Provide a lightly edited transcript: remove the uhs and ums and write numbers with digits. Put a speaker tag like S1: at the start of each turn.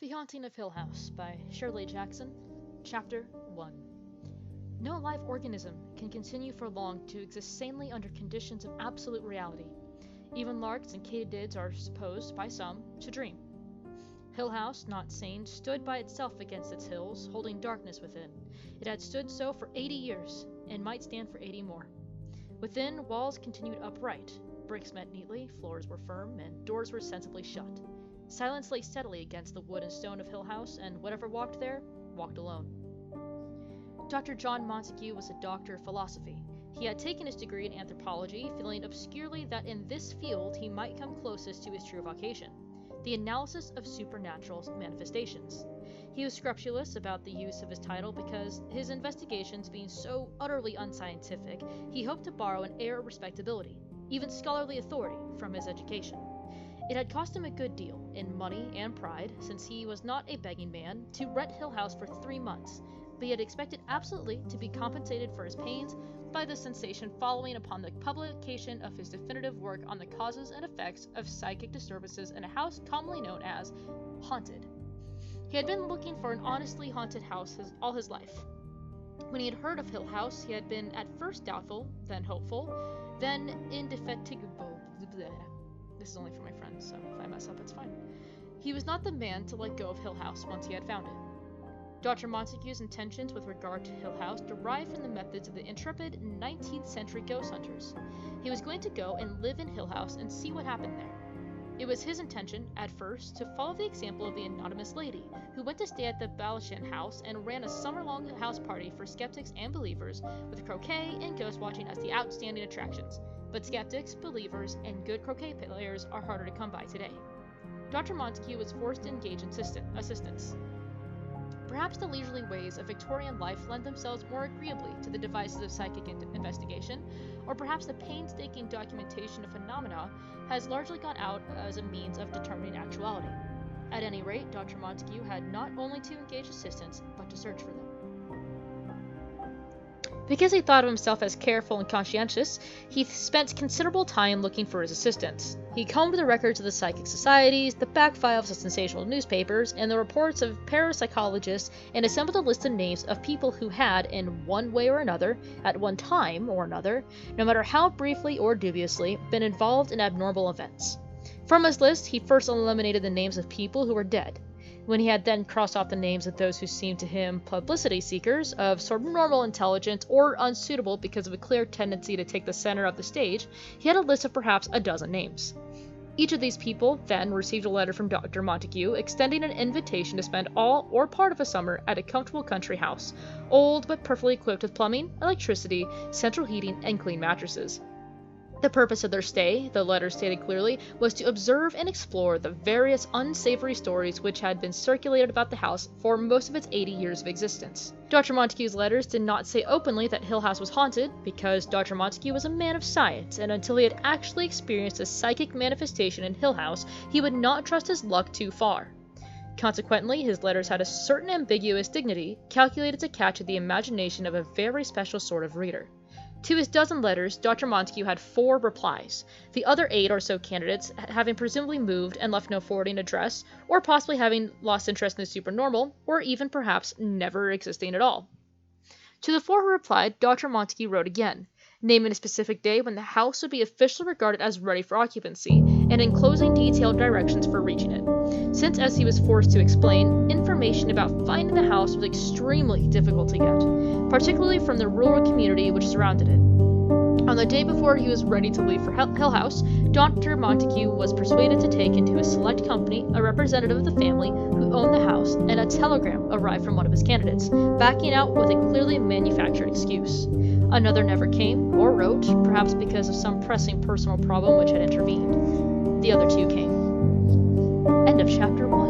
S1: The Haunting of Hill House by Shirley Jackson, Chapter 1. No live organism can continue for long to exist sanely under conditions of absolute reality. Even larks and katydids are supposed, by some, to dream. Hill House, not sane, stood by itself against its hills, holding darkness within. It had stood so for 80 years, and might stand for 80 more. Within, walls continued upright, bricks met neatly, floors were firm, and doors were sensibly shut. Silence lay steadily against the wood and stone of Hill House, and whatever walked there, walked alone. Dr. John Montague was a doctor of philosophy. He had taken his degree in anthropology, feeling obscurely that in this field he might come closest to his true vocation, the analysis of supernatural manifestations. He was scrupulous about the use of his title because, his investigations being so utterly unscientific, he hoped to borrow an air of respectability, even scholarly authority, from his education. It had cost him a good deal, in money and pride, since he was not a begging man, to rent Hill House for 3 months, but he had expected absolutely to be compensated for his pains by the sensation following upon the publication of his definitive work on the causes and effects of psychic disturbances in a house commonly known as haunted. He had been looking for an honestly haunted house all his life. When he had heard of Hill House, he had been at first doubtful, then hopeful, then indefatigable. This is only for my friends, so if I mess up, it's fine. He was not the man to let go of Hill House once he had found it. Dr. Montague's intentions with regard to Hill House derived from the methods of the intrepid 19th century ghost hunters. He was going to go and live in Hill House and see what happened there. It was his intention, at first, to follow the example of the anonymous lady who went to stay at the Balshan House and ran a summer-long house party for skeptics and believers, with croquet and ghost watching as the outstanding attractions. But skeptics, believers, and good croquet players are harder to come by today. Dr. Montague was forced to engage in assistance. Perhaps the leisurely ways of Victorian life lend themselves more agreeably to the devices of psychic investigation, or perhaps the painstaking documentation of phenomena has largely gone out as a means of determining actuality. At any rate, Dr. Montague had not only to engage assistants, but to search for them. Because he thought of himself as careful and conscientious, he spent considerable time looking for his assistants. He combed the records of the psychic societies, the back files of sensational newspapers, and the reports of parapsychologists, and assembled a list of names of people who had, in one way or another, at one time or another, no matter how briefly or dubiously, been involved in abnormal events. From his list, he first eliminated the names of people who were dead. When he had then crossed off the names of those who seemed to him publicity seekers, of subnormal intelligence, or unsuitable because of a clear tendency to take the center of the stage, he had a list of perhaps a dozen names. Each of these people then received a letter from Dr. Montague extending an invitation to spend all or part of a summer at a comfortable country house, old but perfectly equipped with plumbing, electricity, central heating, and clean mattresses. The purpose of their stay, the letter stated clearly, was to observe and explore the various unsavory stories which had been circulated about the house for most of its 80 years of existence. Dr. Montague's letters did not say openly that Hill House was haunted, because Dr. Montague was a man of science, and until he had actually experienced a psychic manifestation in Hill House, he would not trust his luck too far. Consequently, his letters had a certain ambiguous dignity, calculated to catch at the imagination of a very special sort of reader. To his dozen letters, Dr. Montague had 4 replies, the other 8 or so candidates having presumably moved and left no forwarding address, or possibly having lost interest in the supernormal, or even perhaps never existing at all. To the 4 who replied, Dr. Montague wrote again, naming a specific day when the house would be officially regarded as ready for occupancy, and enclosing detailed directions for reaching it, since, as he was forced to explain, information about finding the house was extremely difficult to get, particularly from the rural community which surrounded it. On the day before he was ready to leave for Hill House, Dr. Montague was persuaded to take into his select company a representative of the family who owned the house, and a telegram arrived from one of his candidates, backing out with a clearly manufactured excuse. Another never came, or wrote, perhaps because of some pressing personal problem which had intervened. The other 2 came. End of chapter 1.